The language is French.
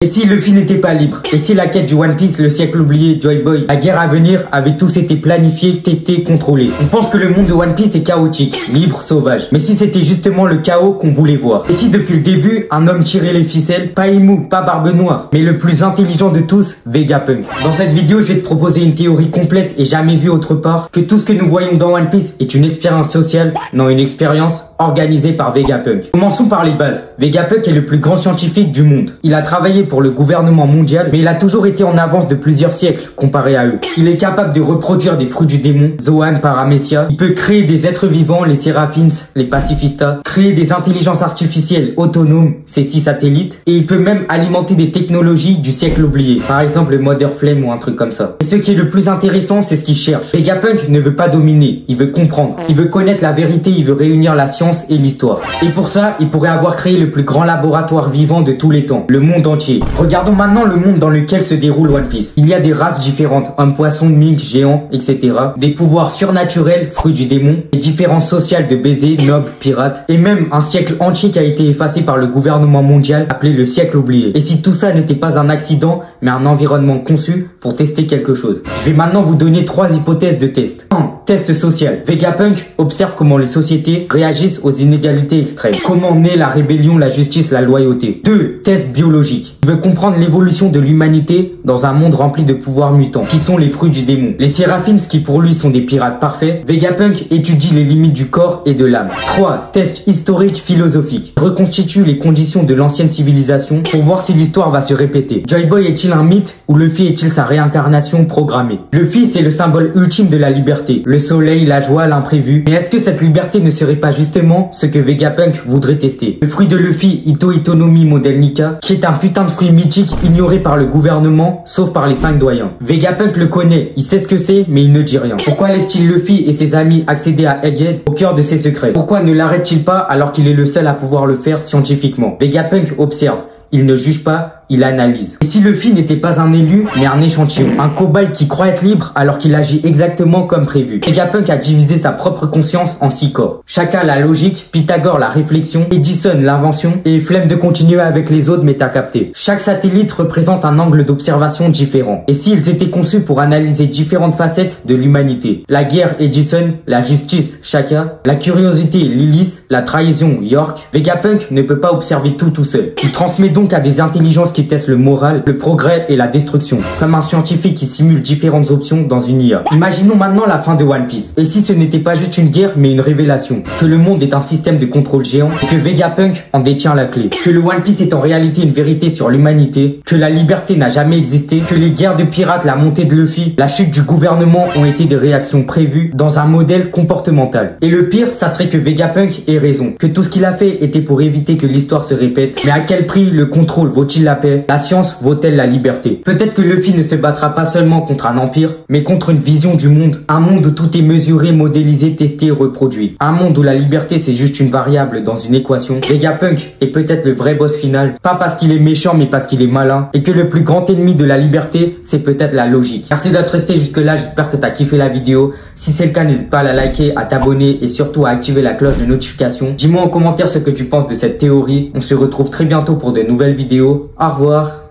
Et si Luffy n'était pas libre? Et si la quête du One Piece, le siècle oublié, Joy Boy, la guerre à venir, avait tous été planifiés, testés, contrôlés? On pense que le monde de One Piece est chaotique, libre, sauvage. Mais si c'était justement le chaos qu'on voulait voir? Et si depuis le début, un homme tirait les ficelles, pas Imu, pas Barbe Noire, mais le plus intelligent de tous, Vegapunk? Dans cette vidéo, je vais te proposer une théorie complète et jamais vue autre part, que tout ce que nous voyons dans One Piece est une expérience sociale, non une expérience organisée par Vegapunk. Commençons par les bases. Vegapunk est le plus grand scientifique du monde. Il a travaillé pour le gouvernement mondial, mais il a toujours été en avance de plusieurs siècles comparé à eux. Il est capable de reproduire des fruits du démon, Zoan, Paramecia. Il peut créer des êtres vivants, les Seraphins, les Pacifistas, créer des intelligences artificielles autonomes, ces 6 satellites, et il peut même alimenter des technologies du siècle oublié, par exemple le Mother Flame ou un truc comme ça. Et ce qui est le plus intéressant, c'est ce qu'il cherche. Vegapunk ne veut pas dominer, il veut comprendre, il veut connaître la vérité, il veut réunir la science et l'histoire. Et pour ça, il pourrait avoir créé le plus grand laboratoire vivant de tous les temps, le monde entier. Regardons maintenant le monde dans lequel se déroule One Piece. Il y a des races différentes, hommes, poissons, mink, géants, etc. Des pouvoirs surnaturels, fruits du démon, des différences sociales de baisers, nobles, pirates, et même un siècle entier qui a été effacé par le gouvernement mondial, appelé le siècle oublié. Et si tout ça n'était pas un accident, mais un environnement conçu pour tester quelque chose? Je vais maintenant vous donner 3 hypothèses de test. 1. Test social. Vegapunk observe comment les sociétés réagissent aux inégalités extrêmes. Comment naît la rébellion, la justice, la loyauté. 2. Test biologique. Il veut comprendre l'évolution de l'humanité dans un monde rempli de pouvoirs mutants, qui sont les fruits du démon. Les Seraphins, qui pour lui sont des pirates parfaits. Vegapunk étudie les limites du corps et de l'âme. 3. Test historique philosophique. Il reconstitue les conditions de l'ancienne civilisation pour voir si l'histoire va se répéter. Joy Boy est-il un mythe ou Luffy est-il sa réincarnation programmée? Luffy, c'est le symbole ultime de la liberté. Le soleil, la joie, l'imprévu. Mais est-ce que cette liberté ne serait pas justement ce que Vegapunk voudrait tester? Le fruit de Luffy, Ito Itonomi modèle Nika, qui est un putain de fruit mythique ignoré par le gouvernement, sauf par les 5 doyens. Vegapunk le connaît, il sait ce que c'est, mais il ne dit rien. Pourquoi laisse-t-il Luffy et ses amis accéder à Egghead au cœur de ses secrets? Pourquoi ne l'arrête-t-il pas alors qu'il est le seul à pouvoir le faire scientifiquement? Vegapunk observe. Il ne juge pas, il analyse. Et si Luffy n'était pas un élu, mais un échantillon, un cobaye qui croit être libre alors qu'il agit exactement comme prévu? Vegapunk a divisé sa propre conscience en 6 corps. Chacun la logique, Pythagore la réflexion, Edison l'invention et flemme de continuer avec les autres mais t'as capté. Chaque satellite représente un angle d'observation différent. Et s'ils étaient conçus pour analyser différentes facettes de l'humanité? La guerre, Edison, la justice, Shaka, la curiosité, Lilith, la trahison, York. Vegapunk ne peut pas observer tout seul. Il transmet donc à des intelligences qui testent le moral, le progrès et la destruction, comme un scientifique qui simule différentes options dans une IA. Imaginons maintenant la fin de One Piece. Et si ce n'était pas juste une guerre mais une révélation? Que le monde est un système de contrôle géant et que Vegapunk en détient la clé. Que le One Piece est en réalité une vérité sur l'humanité. Que la liberté n'a jamais existé. Que les guerres de pirates, la montée de Luffy, la chute du gouvernement ont été des réactions prévues dans un modèle comportemental. Et le pire, ça serait que Vegapunk ait raison. Que tout ce qu'il a fait était pour éviter que l'histoire se répète. Mais à quel prix le contrôle vaut-il la paix? La science vaut-elle la liberté? Peut-être que Luffy ne se battra pas seulement contre un empire, mais contre une vision du monde. Un monde où tout est mesuré, modélisé, testé et reproduit. Un monde où la liberté c'est juste une variable dans une équation. Vegapunk est peut-être le vrai boss final. Pas parce qu'il est méchant, mais parce qu'il est malin. Et que le plus grand ennemi de la liberté, c'est peut-être la logique. Merci d'être resté jusque là, j'espère que t'as kiffé la vidéo. Si c'est le cas, n'hésite pas à la liker, à t'abonner et surtout à activer la cloche de notification. Dis-moi en commentaire ce que tu penses de cette théorie. On se retrouve très bientôt pour de nouvelles vidéos. Au revoir.